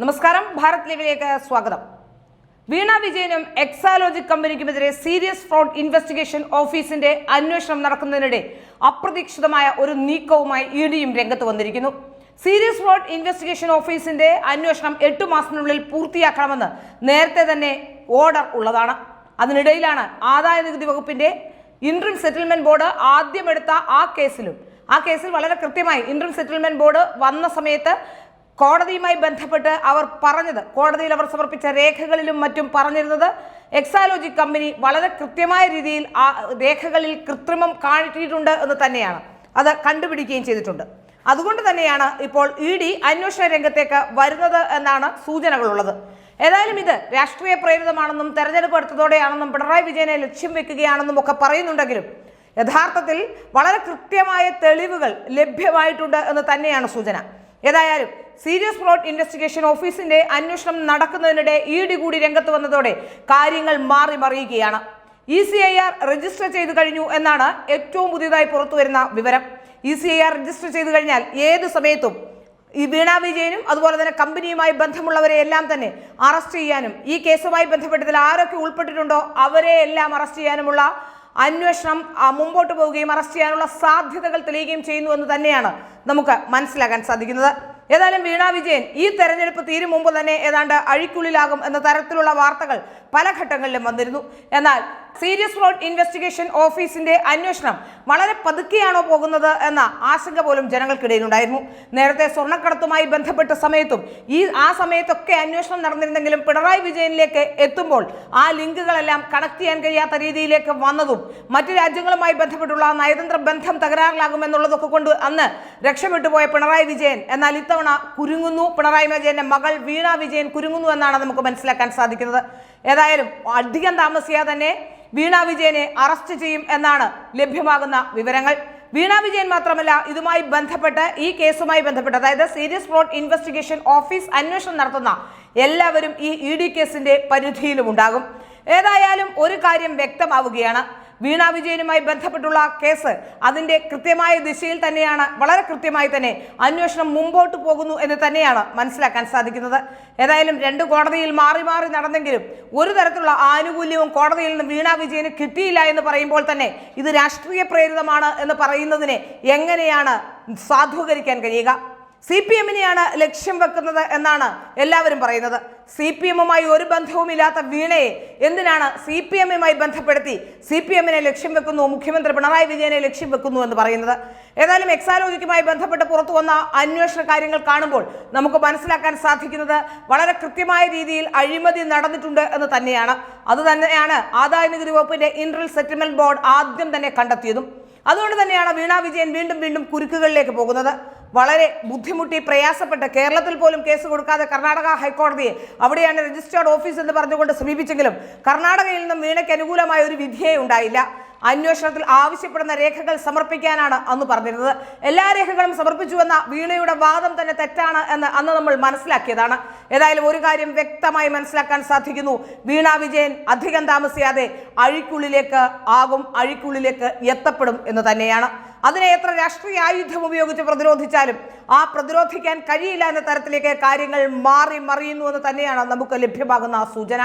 നമസ്കാരം, ഭാരത് ലൈവിലേക്ക് സ്വാഗതം. വീണ വിജയനും എക്സാലോജിക് കമ്പനിക്കുമെതിരെ സീരിയസ് ഫ്രോഡ് ഇൻവെസ്റ്റിഗേഷൻ ഓഫീസിന്റെ അന്വേഷണം നടക്കുന്നതിനിടെ അപ്രതീക്ഷിതമായ ഒരു നീക്കവുമായി ഇഡിയും രംഗത്ത് വന്നിരിക്കുന്നു. സീരിയസ് ഫ്രോഡ് ഇൻവെസ്റ്റിഗേഷൻ ഓഫീസിന്റെ അന്വേഷണം 8 മാസത്തിനുള്ളിൽ പൂർത്തിയാക്കണമെന്ന് നേരത്തെ തന്നെ ഓർഡർ ഉള്ളതാണ്. അതിനിടയിലാണ് ആദായ നികുതി വകുപ്പിന്റെ ഇന്ററിം സെറ്റിൽമെന്റ് ബോർഡ് ആദ്യം എടുത്ത ആ കേസിൽ വളരെ കൃത്യമായി ഇന്ററിം സെറ്റിൽമെന്റ് ബോർഡ് വന്ന സമയത്ത് കോടതിയുമായി ബന്ധപ്പെട്ട് അവർ പറഞ്ഞത്, കോടതിയിൽ അവർ സമർപ്പിച്ച രേഖകളിലും മറ്റും പറഞ്ഞിരുന്നത് എക്സാലോജിക് കമ്പനി വളരെ കൃത്യമായ രീതിയിൽ ആ രേഖകളിൽ കൃത്രിമം കാണിച്ചിട്ടുണ്ട് എന്ന് തന്നെയാണ്. അത് കണ്ടുപിടിക്കുകയും ചെയ്തിട്ടുണ്ട്. അതുകൊണ്ട് തന്നെയാണ് ഇപ്പോൾ ഇഡി അന്വേഷണ രംഗത്തേക്ക് വരുന്നത് എന്നാണ് സൂചനകളുള്ളത്. ഏതായാലും ഇത് രാഷ്ട്രീയ പ്രേരിതമാണെന്നും തെരഞ്ഞെടുപ്പ് അടുത്തതോടെയാണെന്നും പിണറായി വിജയനെ ലക്ഷ്യം വെക്കുകയാണെന്നും ഒക്കെ പറയുന്നുണ്ടെങ്കിലും യഥാർത്ഥത്തിൽ വളരെ കൃത്യമായ തെളിവുകൾ ലഭ്യമായിട്ടുണ്ട് എന്ന് തന്നെയാണ് സൂചന. ഏതായാലും സീരിയസ് ഫ്രോഡ് ഇൻവെസ്റ്റിഗേഷൻ ഓഫീസിന്റെ അന്വേഷണം നടക്കുന്നതിനിടെ ഇഡി കൂടി രംഗത്ത് വന്നതോടെ കാര്യങ്ങൾ മാറി മറിയുകയാണ്. ECIR രജിസ്റ്റർ ചെയ്തു കഴിഞ്ഞു എന്നാണ് ഏറ്റവും പുതിയതായി പുറത്തുവരുന്ന വിവരം. ECIR രജിസ്റ്റർ ചെയ്തു കഴിഞ്ഞാൽ ഏത് സമയത്തും ഈ വീണ വിജയനും അതുപോലെ തന്നെ കമ്പനിയുമായി ബന്ധമുള്ളവരെ എല്ലാം തന്നെ അറസ്റ്റ് ചെയ്യാനും ഈ കേസുമായി ബന്ധപ്പെട്ടതിൽ ആരൊക്കെ ഉൾപ്പെട്ടിട്ടുണ്ടോ അവരെ എല്ലാം അറസ്റ്റ് ചെയ്യാനുമുള്ള അന്വേഷണം മുമ്പോട്ട് പോവുകയും അറസ്റ്റ് ചെയ്യാനുള്ള സാധ്യതകൾ തെളിയുകയും ചെയ്യുന്നു എന്ന് തന്നെയാണ് നമുക്ക് മനസ്സിലാക്കാൻ സാധിക്കുന്നത്. ഏതായാലും വീണ വിജയൻ ഈ തെരഞ്ഞെടുപ്പ് തീരും മുമ്പ് തന്നെ ഏതാണ്ട് അഴിക്കുള്ളിലാകും എന്ന തരത്തിലുള്ള വാർത്തകൾ പല ഘട്ടങ്ങളിലും വന്നിരുന്നു. എന്നാൽ സീരിയസ് ഫ്രോഡ് ഇൻവെസ്റ്റിഗേഷൻ ഓഫീസിന്റെ അന്വേഷണം വളരെ പതുക്കെയാണോ പോകുന്നത് എന്ന ആശങ്ക പോലും ജനങ്ങൾക്കിടയിലുണ്ടായിരുന്നു. നേരത്തെ സ്വർണ്ണക്കടത്തുമായി ബന്ധപ്പെട്ട സമയത്തും ആ സമയത്തൊക്കെ അന്വേഷണം നടന്നിരുന്നെങ്കിലും പിണറായി വിജയനിലേക്ക് എത്തുമ്പോൾ ആ ലിങ്കുകളെല്ലാം കണക്ട് ചെയ്യാൻ കഴിയാത്ത രീതിയിലേക്ക് വന്നതും മറ്റു രാജ്യങ്ങളുമായി ബന്ധപ്പെട്ടുള്ള നയതന്ത്ര ബന്ധം തകരാറിലാകുമെന്നുള്ളതൊക്കെ കൊണ്ട് അന്ന് രക്ഷപ്പെട്ടുപോയ പിണറായി വിജയൻ എന്നാൽ ഇത്തവണ കുരുങ്ങുന്നു. പിണറായി വിജയന്റെ മകൾ വീണ വിജയൻ കുരുങ്ങുന്നു എന്നാണ് നമുക്ക് മനസ്സിലാക്കാൻ സാധിക്കുന്നത്. ഏതായാലും അധികം താമസിയാതെ തന്നെ വീണ വിജയനെ അറസ്റ്റ് ചെയ്യും എന്നാണ് ലഭ്യമാകുന്ന വിവരങ്ങൾ. വീണ വിജയൻ മാത്രമല്ല, ഇതുമായി ബന്ധപ്പെട്ട് ഈ കേസുമായി ബന്ധപ്പെട്ട് അതായത് സീരിയസ് ഫ്രോഡ് ഇൻവെസ്റ്റിഗേഷൻ ഓഫീസ് അന്വേഷണം നടത്തുന്ന എല്ലാവരും ഈ ഇഡി കേസിന്റെ പരിധിയിലും ഉണ്ടാകും. ഏതായാലും ഒരു കാര്യം വ്യക്തമാവുകയാണ്, വീണ വിജയനുമായി ബന്ധപ്പെട്ടുള്ള കേസ് അതിന്റെ കൃത്യമായ ദിശയിൽ തന്നെയാണ്, വളരെ കൃത്യമായി തന്നെ അന്വേഷണം മുമ്പോട്ട് പോകുന്നു എന്ന് തന്നെയാണ് മനസ്സിലാക്കാൻ സാധിക്കുന്നത്. ഏതായാലും 2 കോടതിയിൽ മാറി മാറി നടന്നെങ്കിലും ഒരു തരത്തിലുള്ള ആനുകൂല്യവും കോടതിയിൽ നിന്ന് വീണ വിജയന് കിട്ടിയില്ല എന്ന് പറയുമ്പോൾ തന്നെ ഇത് രാഷ്ട്രീയ പ്രേരിതമാണ് എന്ന് പറയുന്നതിനെ എങ്ങനെയാണ് സാധൂകരിക്കാൻ കഴിയുക? CPM-നെയാണ് ലക്ഷ്യം വെക്കുന്നത് എന്നാണ് എല്ലാവരും പറയുന്നത്. CPM-മായി ഒരു ബന്ധവുമില്ലാത്ത വീണയെ എന്തിനാണ് CPM-മായി ബന്ധപ്പെടുത്തി CPM-നെ ലക്ഷ്യം വെക്കുന്നു, മുഖ്യമന്ത്രി പിണറായി വിജയനെ ലക്ഷ്യം വെക്കുന്നു എന്ന് പറയുന്നത്? ഏതായാലും എക്സാലോജിക്കുമായി ബന്ധപ്പെട്ട് പുറത്തു വന്ന അന്വേഷണ കാര്യങ്ങൾ കാണുമ്പോൾ നമുക്ക് മനസ്സിലാക്കാൻ സാധിക്കുന്നത് വളരെ കൃത്യമായ രീതിയിൽ അഴിമതി നടന്നിട്ടുണ്ട് എന്ന് തന്നെയാണ്. അതുതന്നെയാണ് ആദായ നികുതി വകുപ്പിന്റെ ഇന്ററിം സെറ്റിൽമെന്റ് ബോർഡ് ആദ്യം തന്നെ കണ്ടെത്തിയതും. അതുകൊണ്ട് തന്നെയാണ് വീണ വിജയൻ വീണ്ടും കുരുക്കുകളിലേക്ക് പോകുന്നത്. വളരെ ബുദ്ധിമുട്ടി പ്രയാസപ്പെട്ട് കേരളത്തിൽ പോലും കേസ് കൊടുക്കാതെ കർണാടക ഹൈക്കോടതിയെ, അവിടെയാണ് രജിസ്ട്രാർഡ് ഓഫീസ് എന്ന് പറഞ്ഞുകൊണ്ട് സമീപിച്ചെങ്കിലും കർണാടകയിൽ നിന്നും വീണയ്ക്ക് അനുകൂലമായ ഒരു വിധിയേ ഉണ്ടായില്ല. അന്വേഷണത്തിൽ ആവശ്യപ്പെടുന്ന രേഖകൾ സമർപ്പിക്കാനാണ് അന്ന് പറഞ്ഞിരുന്നത്. എല്ലാ രേഖകളും സമർപ്പിച്ചുവെന്ന വീണയുടെ വാദം തന്നെ തെറ്റാണ് എന്ന് അന്ന് നമ്മൾ മനസ്സിലാക്കിയതാണ്. ഏതായാലും ഒരു കാര്യം വ്യക്തമായി മനസ്സിലാക്കാൻ സാധിക്കുന്നു, വീണ വിജയൻ അധികം താമസിയാതെ അഴിക്കുള്ളിലേക്ക് എത്തപ്പെടും എന്ന് തന്നെയാണ്. അതിനെ എത്ര രാഷ്ട്രീയ ആയുധം ഉപയോഗിച്ച് പ്രതിരോധിച്ചാലും പ്രതിരോധിക്കാൻ കഴിയില്ല എന്ന തരത്തിലേക്ക് കാര്യങ്ങൾ മാറി മറിയുന്നു എന്ന് തന്നെയാണ് നമുക്ക് ലഭ്യമാകുന്ന സൂചന.